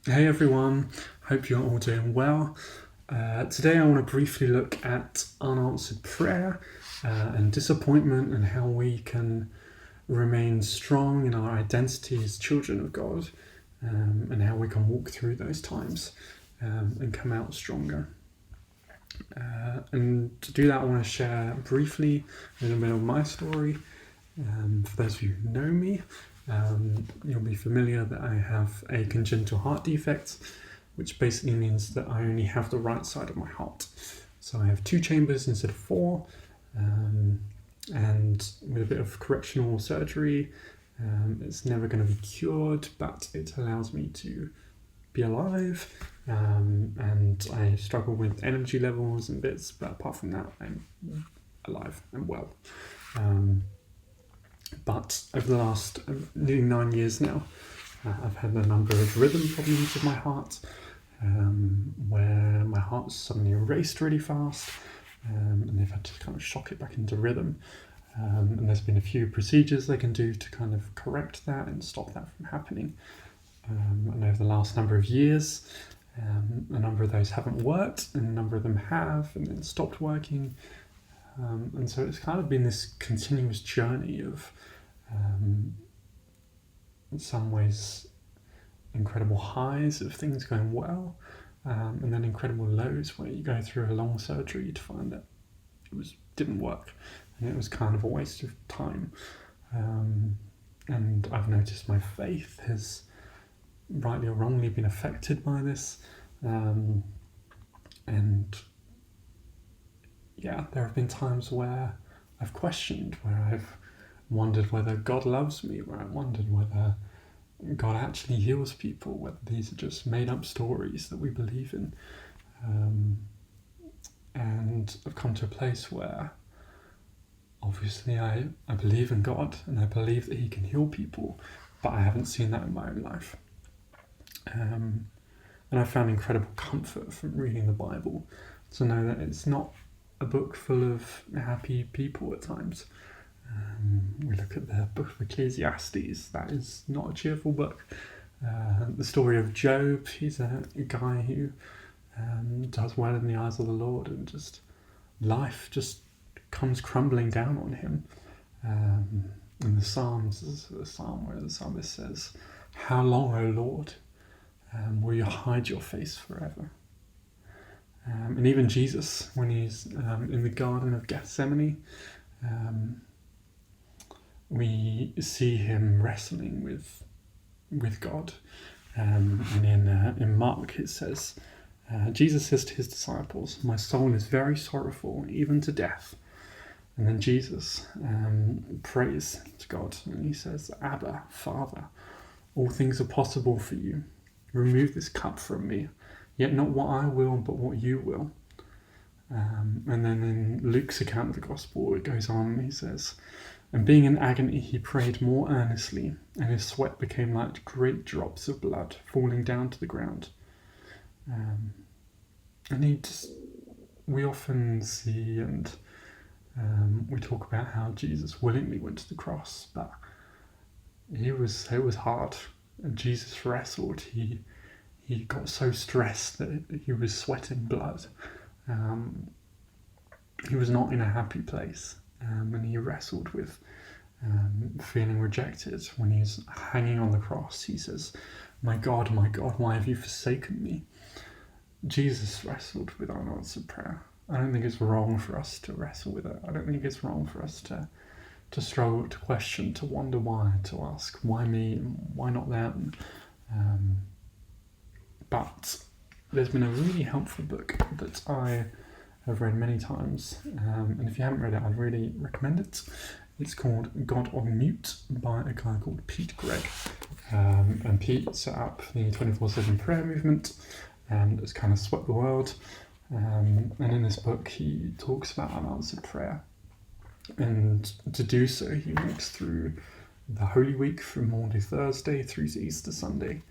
Hey everyone, hope you're all doing well. Today I want to briefly look at unanswered prayer and disappointment and how we can remain strong in our identity as children of God and how we can walk through those times and come out stronger. And to do that, I want to share briefly a little bit of my story. For those of you who know me, you'll be familiar that I have a congenital heart defect, which basically means that I only have the right side of my heart. So I have 2 chambers instead of 4, and with a bit of correctional surgery, it's never going to be cured, but it allows me to be alive, and I struggle with energy levels and bits, but apart from that, I'm alive and well. But over the last nearly 9 years now, I've had a number of rhythm problems with my heart, where my heart's suddenly raced really fast, and they've had to kind of shock it back into rhythm. And there's been a few procedures they can do to kind of correct that and stop that from happening. And over the last number of years, a number of those haven't worked, and a number of them have, and then stopped working. And so it's kind of been this continuous journey of, in some ways, incredible highs of things going well, and then incredible lows where you go through a long surgery to find that it didn't work, and it was kind of a waste of time. And I've noticed my faith has, rightly or wrongly, been affected by this, and yeah, there have been times where I've questioned, where I've wondered whether God loves me, where I wondered whether God actually heals people, whether these are just made up stories that we believe in. And I've come to a place where obviously I believe in God and I believe that He can heal people, but I haven't seen that in my own life. And I found incredible comfort from reading the Bible to know that it's not a book full of happy people at times. We look at the book of Ecclesiastes, that is not a cheerful book. The story of Job, he's a guy who does well in the eyes of the Lord, and just life just comes crumbling down on him. In the Psalms, there's a psalm where the psalmist says, "How long, O Lord, will you hide your face forever?" And even Jesus, when he's in the Garden of Gethsemane, we see him wrestling with God. And in Mark it says, Jesus says to his disciples, "My soul is very sorrowful, even to death." And then Jesus prays to God, and he says, "Abba, Father, all things are possible for you. Remove this cup from me, yet not what I will, but what you will." And then in Luke's account of the gospel, it goes on, and he says, "And being in agony, he prayed more earnestly, and his sweat became like great drops of blood falling down to the ground." And we often see, and we talk about how Jesus willingly went to the cross, but it was hard. And Jesus wrestled. He got so stressed that he was sweating blood. He was not in a happy place, and he wrestled with feeling rejected. When he's hanging on the cross, he says, my God, why have you forsaken me?" Jesus wrestled with unanswered prayer. I don't think it's wrong for us to wrestle with it. I don't think it's wrong for us to struggle, to question, to wonder why, to ask, why me, why not them? But there's been a really helpful book that I have read many times, and if you haven't read it, I'd really recommend it. It's called God on Mute by a guy called Pete Gregg. And Pete set up the 24/7 prayer movement, and it's kind of swept the world. And in this book, he talks about unanswered prayer. And to do so, he walks through the Holy Week from Maundy Thursday through to Easter Sunday,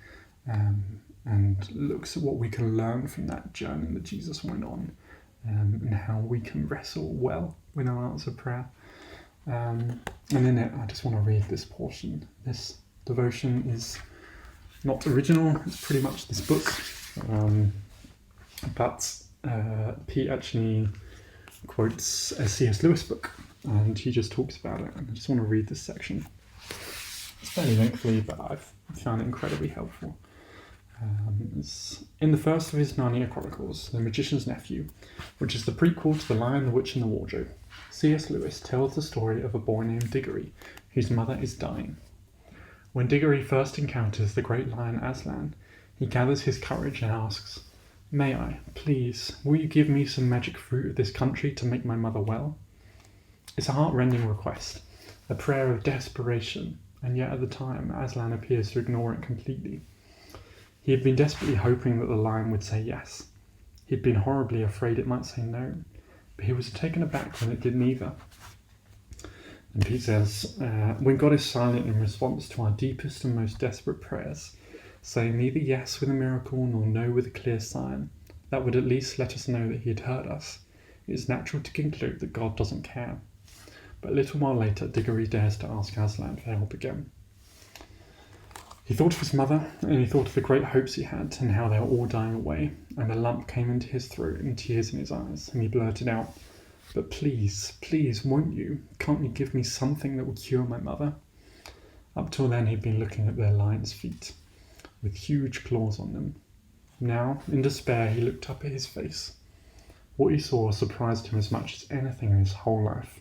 and looks at what we can learn from that journey that Jesus went on, and how we can wrestle well with unanswered prayer. And in it, I just want to read this portion. This devotion is not original. It's pretty much this book, but Pete actually quotes a C.S. Lewis book, and he just talks about it. And I just want to read this section. It's fairly lengthy, but I've found it incredibly helpful. It's in the first of his Narnia Chronicles, The Magician's Nephew, which is the prequel to The Lion, the Witch and the Wardrobe. C.S. Lewis tells the story of a boy named Diggory, whose mother is dying. When Diggory first encounters the great lion Aslan, he gathers his courage and asks, "May I, please, will you give me some magic fruit of this country to make my mother well?" It's a heart-rending request, a prayer of desperation, and yet at the time Aslan appears to ignore it completely. He had been desperately hoping that the lion would say yes. He'd been horribly afraid it might say no, but he was taken aback when it did neither. And Pete says, when God is silent in response to our deepest and most desperate prayers, saying neither yes with a miracle nor no with a clear sign, that would at least let us know that he had heard us, it is natural to conclude that God doesn't care. But a little while later, Diggory dares to ask Aslan for help again. He thought of his mother, and he thought of the great hopes he had, and how they were all dying away, and a lump came into his throat and tears in his eyes, and he blurted out, "But please, please, won't you? Can't you give me something that will cure my mother?" Up till then he'd been looking at their lion's feet, with huge claws on them. Now, in despair, he looked up at his face. What he saw surprised him as much as anything in his whole life,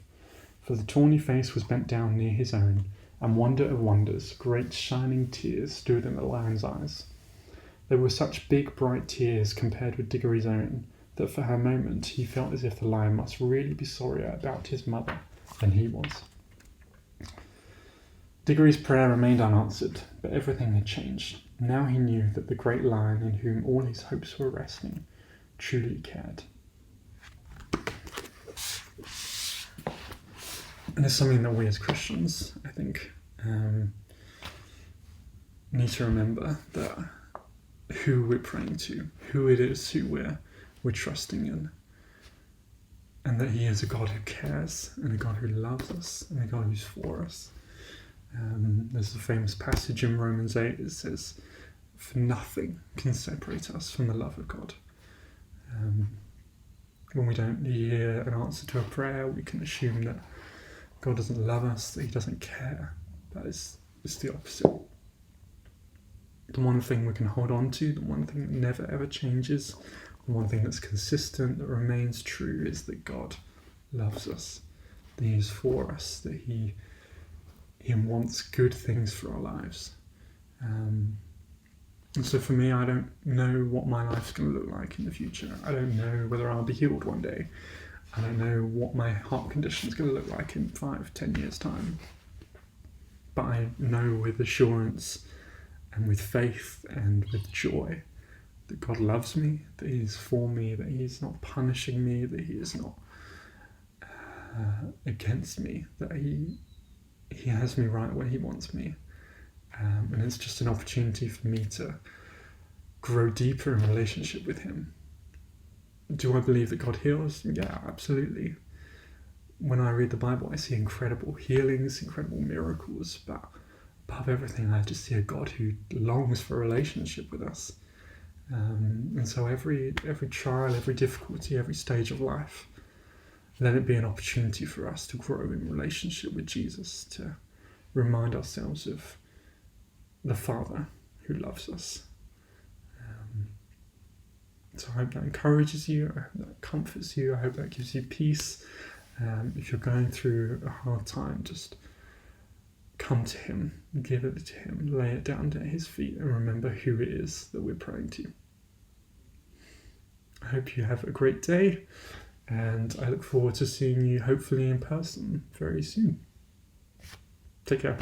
for the tawny face was bent down near his own, and wonder of wonders, great shining tears stood in the lion's eyes. They were such big, bright tears compared with Diggory's own, that for a moment he felt as if the lion must really be sorrier about his mother than he was. Diggory's prayer remained unanswered, but everything had changed. Now he knew that the great lion in whom all his hopes were resting truly cared. And it's something that we as Christians, I think, need to remember, that who we're praying to, who it is who we're trusting in, and that he is a God who cares, and a God who loves us, and a God who's for us. There's a famous passage in Romans 8 that says, "For nothing can separate us from the love of God." When we don't hear an answer to a prayer, we can assume that God doesn't love us, that he doesn't care. That is the opposite. The one thing we can hold on to, the one thing that never ever changes, the one thing that's consistent, that remains true, is that God loves us, that he is for us, that he wants good things for our lives. And so for me, I don't know what my life's going to look like in the future. I don't know whether I'll be healed one day. I don't know what my heart condition is going to look like in 5-10 years' time. But I know with assurance and with faith and with joy that God loves me, that he is for me, that he is not punishing me, that he is not against me, that he has me right where he wants me. And it's just an opportunity for me to grow deeper in relationship with him. Do I believe that God heals? Yeah, absolutely. When I read the Bible, I see incredible healings, incredible miracles, but above everything, I just see a God who longs for a relationship with us. And so every trial, every difficulty, every stage of life, let it be an opportunity for us to grow in relationship with Jesus, to remind ourselves of the Father who loves us. So I hope that encourages you, I hope that comforts you, I hope that gives you peace. If you're going through a hard time, just come to him, give it to him, lay it down at his feet, and remember who it is that we're praying to. I hope you have a great day, and I look forward to seeing you hopefully in person very soon. Take care.